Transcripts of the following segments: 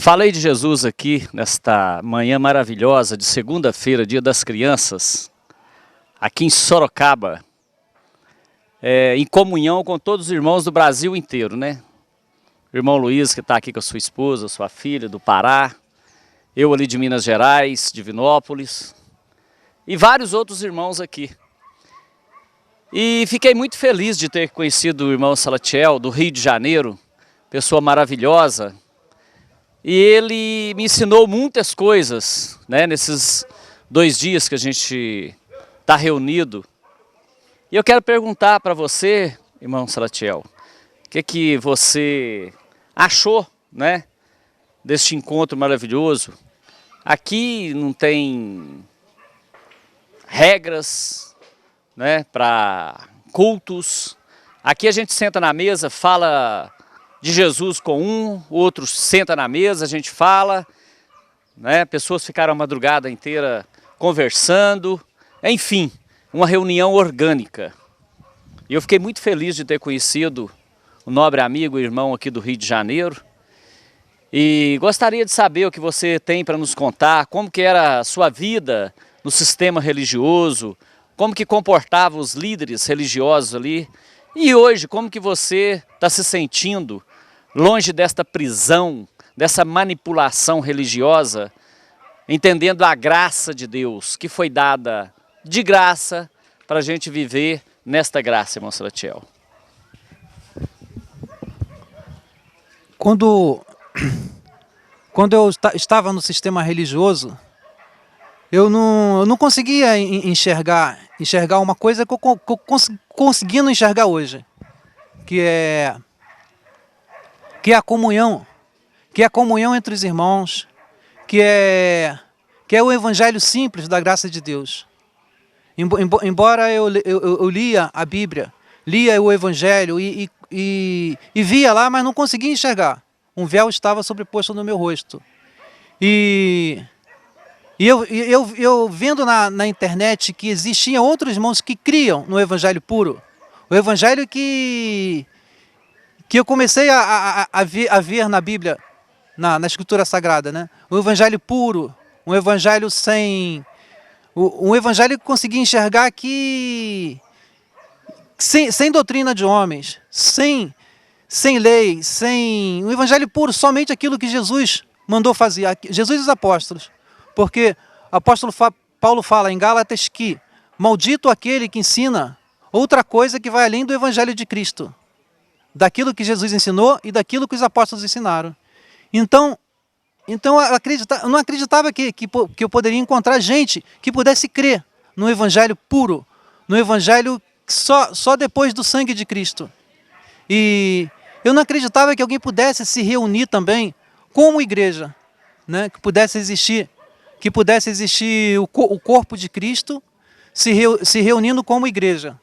Falei de Jesus aqui nesta manhã maravilhosa de segunda-feira, Dia das Crianças, aqui em Sorocaba, em comunhão com todos os irmãos do Brasil inteiro, né? O irmão Luiz, que está aqui com a sua esposa, sua filha, do Pará, eu ali de Minas Gerais, Divinópolis, e vários outros irmãos aqui. E fiquei muito feliz de ter conhecido o irmão Salatiel, do Rio de Janeiro, pessoa maravilhosa. E ele me ensinou muitas coisas, né, nesses 2 dias que a gente está reunido. E eu quero perguntar para você, irmão Salatiel, o que você achou, né, deste encontro maravilhoso? Aqui não tem regras, né, para cultos. Aqui a gente senta na mesa, fala de Jesus com um, o outro senta na mesa, a gente fala, né? Pessoas ficaram a madrugada inteira conversando, enfim, uma reunião orgânica. E eu fiquei muito feliz de ter conhecido o nobre amigo e irmão aqui do Rio de Janeiro. E gostaria de saber o que você tem para nos contar, como que era a sua vida no sistema religioso, como que comportavam os líderes religiosos ali. E hoje, como que você está se sentindo longe desta prisão, dessa manipulação religiosa, entendendo a graça de Deus, que foi dada de graça para a gente viver nesta graça, irmão Salatiel. Quando eu estava no sistema religioso, eu não conseguia enxergar uma coisa que eu conseguindo enxergar hoje, que é a comunhão, entre os irmãos, que é o evangelho simples da graça de Deus. Embora eu lia a Bíblia, lia o evangelho e via lá, mas não conseguia enxergar. Um véu estava sobreposto no meu rosto. E eu vendo na internet que existiam outros irmãos que criam no evangelho puro, o evangelho que eu comecei a ver na Bíblia, na Escritura Sagrada, né? Um evangelho puro, um evangelho um evangelho que conseguia enxergar que sem doutrina de homens, sem lei, um evangelho puro, somente aquilo que Jesus mandou fazer, Jesus e os apóstolos. Porque o apóstolo Paulo fala em Gálatas que maldito aquele que ensina outra coisa que vai além do evangelho de Cristo, daquilo que Jesus ensinou e daquilo que os apóstolos ensinaram. Então eu não acreditava que eu poderia encontrar gente que pudesse crer no evangelho puro, no evangelho só depois do sangue de Cristo. E eu não acreditava que alguém pudesse se reunir também como igreja, né? Que pudesse existir o corpo de Cristo se reunindo como igreja.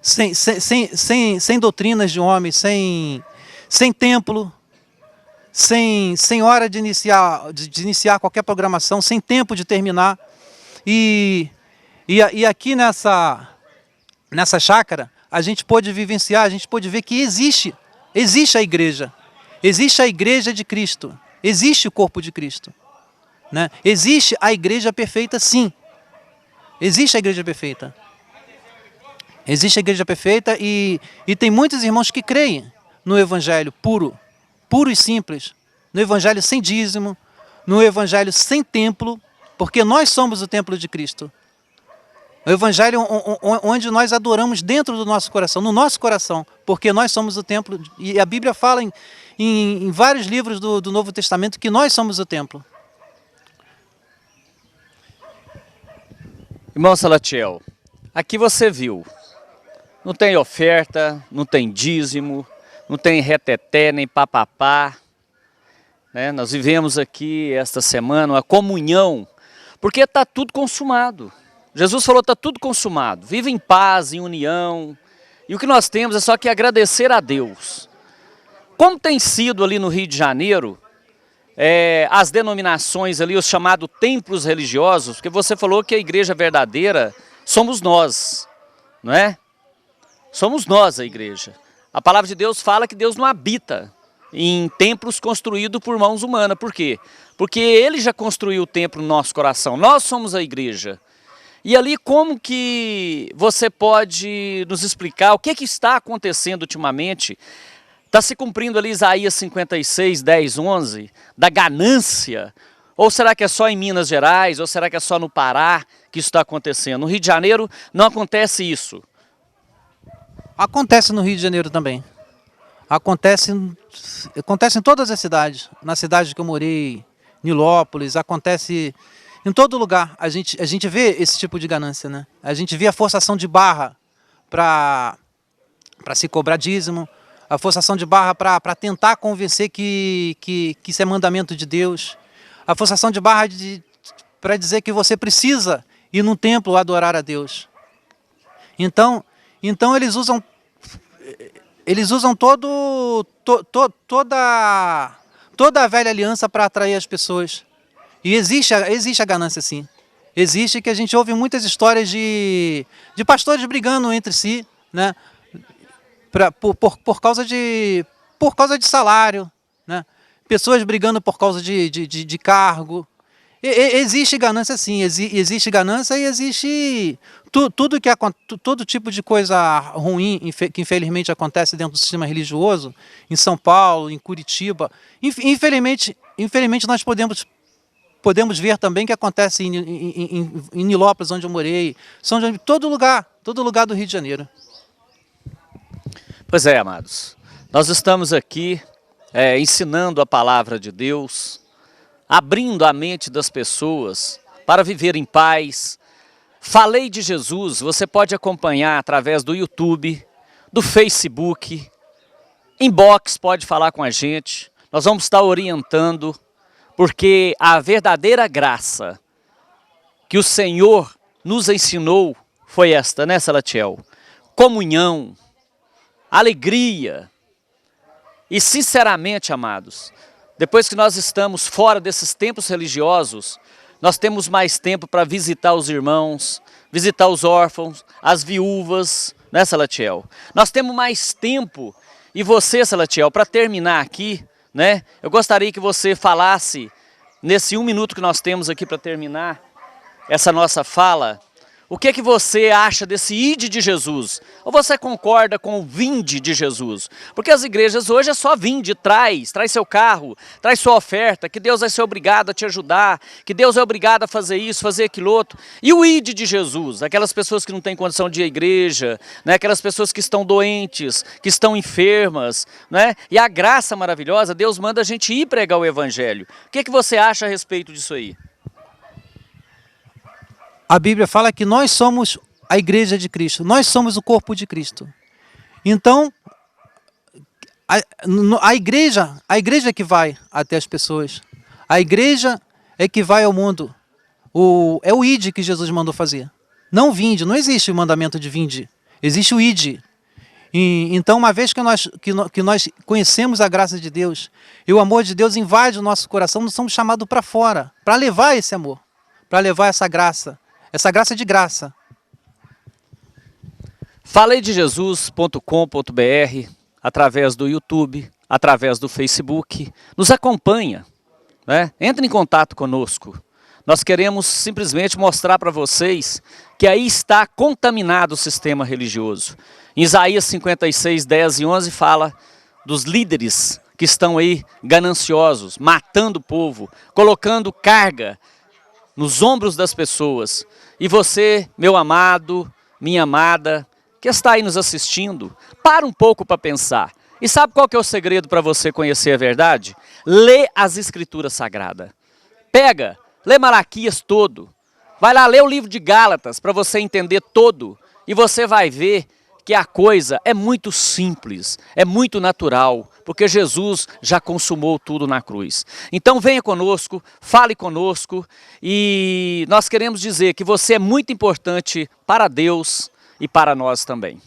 Sem doutrinas de homens, sem templo, sem hora de iniciar qualquer programação, sem tempo de terminar. E aqui nessa chácara, a gente pôde vivenciar, a gente pôde ver que existe a igreja de Cristo, existe o corpo de Cristo, né? Existe a igreja perfeita, sim, existe a igreja perfeita. Existe a igreja perfeita e tem muitos irmãos que creem no evangelho puro e simples, no evangelho sem dízimo, no evangelho sem templo, porque nós somos o templo de Cristo. O evangelho onde nós adoramos dentro do nosso coração, no nosso coração, porque nós somos o templo. E a Bíblia fala em vários livros do Novo Testamento que nós somos o templo. Irmão Salatiel, aqui você viu, não tem oferta, não tem dízimo, não tem reteté, nem papapá, né? Nós vivemos aqui esta semana uma comunhão, porque está tudo consumado. Jesus falou, está tudo consumado, vive em paz, em união, e o que nós temos é só que agradecer a Deus. Como tem sido ali no Rio de Janeiro, as denominações ali, os chamados templos religiosos, porque você falou que a igreja verdadeira somos nós, não é? Somos nós a igreja. A palavra de Deus fala que Deus não habita em templos construídos por mãos humanas. Por quê? Porque Ele já construiu o templo no nosso coração. Nós somos a igreja. E ali, como que você pode nos explicar o que está acontecendo ultimamente? Está se cumprindo ali Isaías 56, 10, 11, da ganância? Ou será que é só em Minas Gerais? Ou será que é só no Pará que isso está acontecendo? No Rio de Janeiro não acontece isso. Acontece no Rio de Janeiro também. Acontece em todas as cidades. Na cidade que eu morei, Nilópolis, acontece em todo lugar. A gente vê esse tipo de ganância, né? A gente vê a forçação de barra para se cobrar dízimo, a forçação de barra para tentar convencer que isso é mandamento de Deus, a forçação de barra para dizer que você precisa ir num templo adorar a Deus. Então eles usam toda a velha aliança para atrair as pessoas. E existe a ganância, sim. Existe, que a gente ouve muitas histórias de pastores brigando entre si, né? Por causa de salário, né? Pessoas brigando por causa de cargo. Existe ganância, sim. Existe ganância e existe todo tipo de coisa ruim que infelizmente acontece dentro do sistema religioso, em São Paulo, em Curitiba. Infelizmente nós podemos ver também que acontece em Nilópolis, onde eu morei, todo lugar do Rio de Janeiro. Pois é, amados. Nós estamos aqui ensinando a palavra de Deus, abrindo a mente das pessoas para viver em paz. Falei de Jesus, você pode acompanhar através do YouTube, do Facebook, inbox, pode falar com a gente. Nós vamos estar orientando, porque a verdadeira graça que o Senhor nos ensinou foi esta, né, Salatiel? Comunhão, alegria. E sinceramente, amados, depois que nós estamos fora desses templos religiosos, nós temos mais tempo para visitar os irmãos, visitar os órfãos, as viúvas, né, Salatiel? Nós temos mais tempo. E você, Salatiel, para terminar aqui, né, eu gostaria que você falasse, nesse 1 minuto que nós temos aqui para terminar essa nossa fala, o que você acha desse ide de Jesus? Ou você concorda com o vinde de Jesus? Porque as igrejas hoje é só vinde, traz seu carro, traz sua oferta, que Deus vai ser obrigado a te ajudar, que Deus é obrigado a fazer isso, fazer aquilo outro. E o ide de Jesus? Aquelas pessoas que não têm condição de ir à igreja, né? Aquelas pessoas que estão doentes, que estão enfermas, né? E a graça maravilhosa, Deus manda a gente ir pregar o evangelho. O que você acha a respeito disso aí? A Bíblia fala que nós somos a igreja de Cristo, nós somos o corpo de Cristo. Então, a igreja é que vai até as pessoas, a igreja é que vai ao mundo. É o ide que Jesus mandou fazer. Não vinde, não existe o mandamento de vinde, existe o ide. Então, uma vez que nós conhecemos a graça de Deus, e o amor de Deus invade o nosso coração, nós somos chamados para fora, para levar esse amor, para levar essa graça de graça. Faleidejesus.com.br, através do YouTube, através do Facebook, nos acompanha, né? Entre em contato conosco. Nós queremos simplesmente mostrar para vocês que aí está contaminado o sistema religioso. Em Isaías 56, 10 e 11 fala dos líderes que estão aí gananciosos, matando o povo, colocando carga nos ombros das pessoas. E você, meu amado, minha amada, que está aí nos assistindo, para um pouco para pensar. E sabe qual que é o segredo para você conhecer a verdade? Lê as Escrituras Sagradas. Pega, lê Malaquias todo. Vai lá ler o livro de Gálatas para você entender todo. E você vai ver que a coisa é muito simples, é muito natural, porque Jesus já consumou tudo na cruz. Então venha conosco, fale conosco, e nós queremos dizer que você é muito importante para Deus e para nós também.